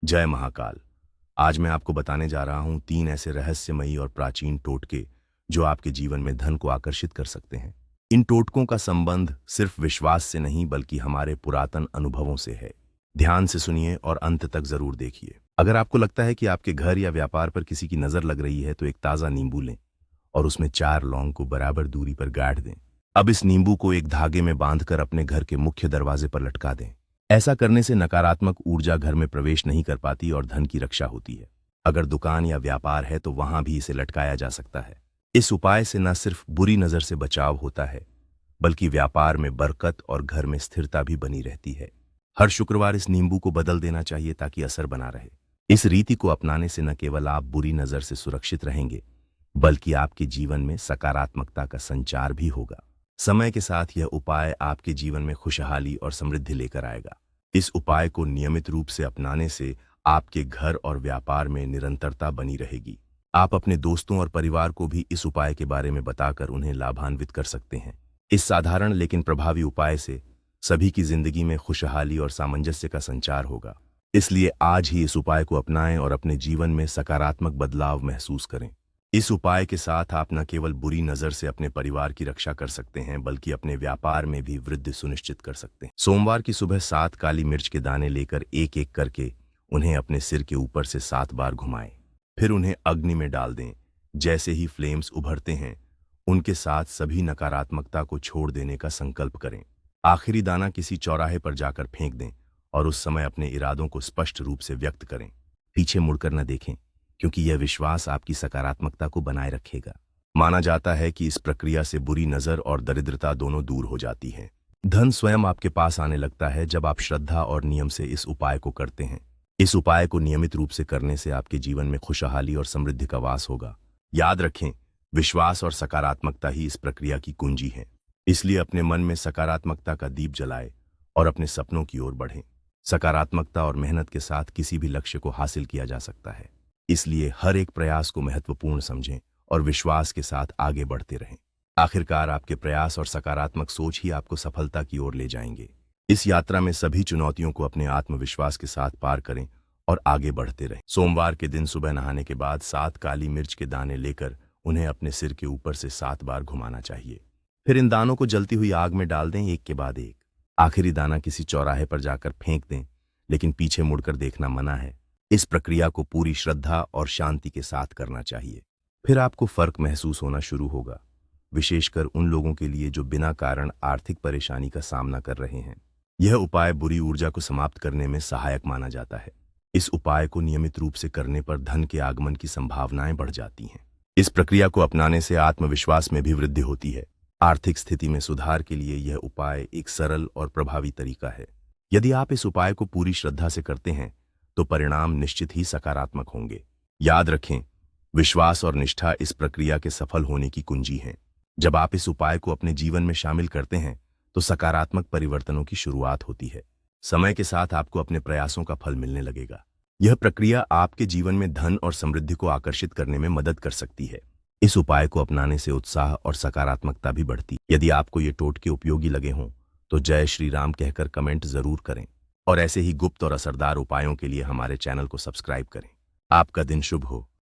जय महाकाल। आज मैं आपको बताने जा रहा हूं 3 ऐसे रहस्यमयी और प्राचीन टोटके जो आपके जीवन में धन को आकर्षित कर सकते हैं। इन टोटकों का संबंध सिर्फ विश्वास से नहीं बल्कि हमारे पुरातन अनुभवों से है। ध्यान से सुनिए और अंत तक जरूर देखिए। अगर आपको लगता है कि आपके घर या व्यापार पर किसी की नजर लग रही है तो एक ताजा नींबू लें और उसमें 4 लौंग को बराबर दूरी पर गाड़ दें। अब इस नींबू को एक धागे में बांधकर अपने घर के मुख्य दरवाजे पर लटका दें। ऐसा करने से नकारात्मक ऊर्जा घर में प्रवेश नहीं कर पाती और धन की रक्षा होती है। अगर दुकान या व्यापार है तो वहां भी इसे लटकाया जा सकता है। इस उपाय से न सिर्फ बुरी नजर से बचाव होता है बल्कि व्यापार में बरकत और घर में स्थिरता भी बनी रहती है। हर शुक्रवार इस नींबू को बदल देना चाहिए ताकि असर बना रहे। इस रीति को अपनाने से न केवल आप बुरी नजर से सुरक्षित रहेंगे बल्कि आपके जीवन में सकारात्मकता का संचार भी होगा। समय के साथ यह उपाय आपके जीवन में खुशहाली और समृद्धि लेकर आएगा। इस उपाय को नियमित रूप से अपनाने से आपके घर और व्यापार में निरंतरता बनी रहेगी। आप अपने दोस्तों और परिवार को भी इस उपाय के बारे में बताकर उन्हें लाभान्वित कर सकते हैं। इस साधारण लेकिन प्रभावी उपाय से सभी की जिंदगी में खुशहाली और सामंजस्य का संचार होगा। इसलिए आज ही इस उपाय को अपनाएं और अपने जीवन में सकारात्मक बदलाव महसूस करें। इस उपाय के साथ आप न केवल बुरी नजर से अपने परिवार की रक्षा कर सकते हैं बल्कि अपने व्यापार में भी वृद्धि सुनिश्चित कर सकते हैं। सोमवार की सुबह 7 काली मिर्च के दाने लेकर एक एक करके उन्हें अपने सिर के ऊपर से 7 बार घुमाएं। फिर उन्हें अग्नि में डाल दें। जैसे ही फ्लेम्स उभरते हैं उनके साथ सभी नकारात्मकता को छोड़ देने का संकल्प करें। आखिरी दाना किसी चौराहे पर जाकर फेंक दें और उस समय अपने इरादों को स्पष्ट रूप से व्यक्त करें। पीछे मुड़कर न देखें क्योंकि यह विश्वास आपकी सकारात्मकता को बनाए रखेगा। माना जाता है कि इस प्रक्रिया से बुरी नजर और दरिद्रता दोनों दूर हो जाती हैं। धन स्वयं आपके पास आने लगता है जब आप श्रद्धा और नियम से इस उपाय को करते हैं। इस उपाय को नियमित रूप से करने से आपके जीवन में खुशहाली और समृद्धि का वास होगा। याद रखें, विश्वास और सकारात्मकता ही इस प्रक्रिया की कुंजी है। इसलिए अपने मन में सकारात्मकता का दीप जलाएं और अपने सपनों की ओर बढ़ें। सकारात्मकता और मेहनत के साथ किसी भी लक्ष्य को हासिल किया जा सकता है। इसलिए हर एक प्रयास को महत्वपूर्ण समझें और विश्वास के साथ आगे बढ़ते रहें। आखिरकार आपके प्रयास और सकारात्मक सोच ही आपको सफलता की ओर ले जाएंगे। इस यात्रा में सभी चुनौतियों को अपने आत्मविश्वास के साथ पार करें और आगे बढ़ते रहें। सोमवार के दिन सुबह नहाने के बाद 7 काली मिर्च के दाने लेकर उन्हें अपने सिर के ऊपर से 7 बार घुमाना चाहिए। फिर इन दानों को जलती हुई आग में डाल दें, एक के बाद एक। आखिरी दाना किसी चौराहे पर जाकर फेंक दें, लेकिन पीछे मुड़कर देखना मना है। इस प्रक्रिया को पूरी श्रद्धा और शांति के साथ करना चाहिए। फिर आपको फर्क महसूस होना शुरू होगा, विशेषकर उन लोगों के लिए जो बिना कारण आर्थिक परेशानी का सामना कर रहे हैं। यह उपाय बुरी ऊर्जा को समाप्त करने में सहायक माना जाता है। इस उपाय को नियमित रूप से करने पर धन के आगमन की संभावनाएं बढ़ जाती हैं। इस प्रक्रिया को अपनाने से आत्मविश्वास में भी वृद्धि होती है। आर्थिक स्थिति में सुधार के लिए यह उपाय एक सरल और प्रभावी तरीका है। यदि आप इस उपाय को पूरी श्रद्धा से करते हैं तो परिणाम निश्चित ही सकारात्मक होंगे। याद रखें, विश्वास और निष्ठा इस प्रक्रिया के सफल होने की कुंजी हैं। जब आप इस उपाय को अपने जीवन में शामिल करते हैं तो सकारात्मक परिवर्तनों की शुरुआत होती है। समय के साथ आपको अपने प्रयासों का फल मिलने लगेगा। यह प्रक्रिया आपके जीवन में धन और समृद्धि को आकर्षित करने में मदद कर सकती है। इस उपाय को अपनाने से उत्साह और सकारात्मकता भी बढ़ती। यदि आपको ये टोटके उपयोगी लगे हों तो जय श्री राम कहकर कमेंट जरूर करें और ऐसे ही गुप्त और असरदार उपायों के लिए हमारे चैनल को सब्सक्राइब करें। आपका दिन शुभ हो।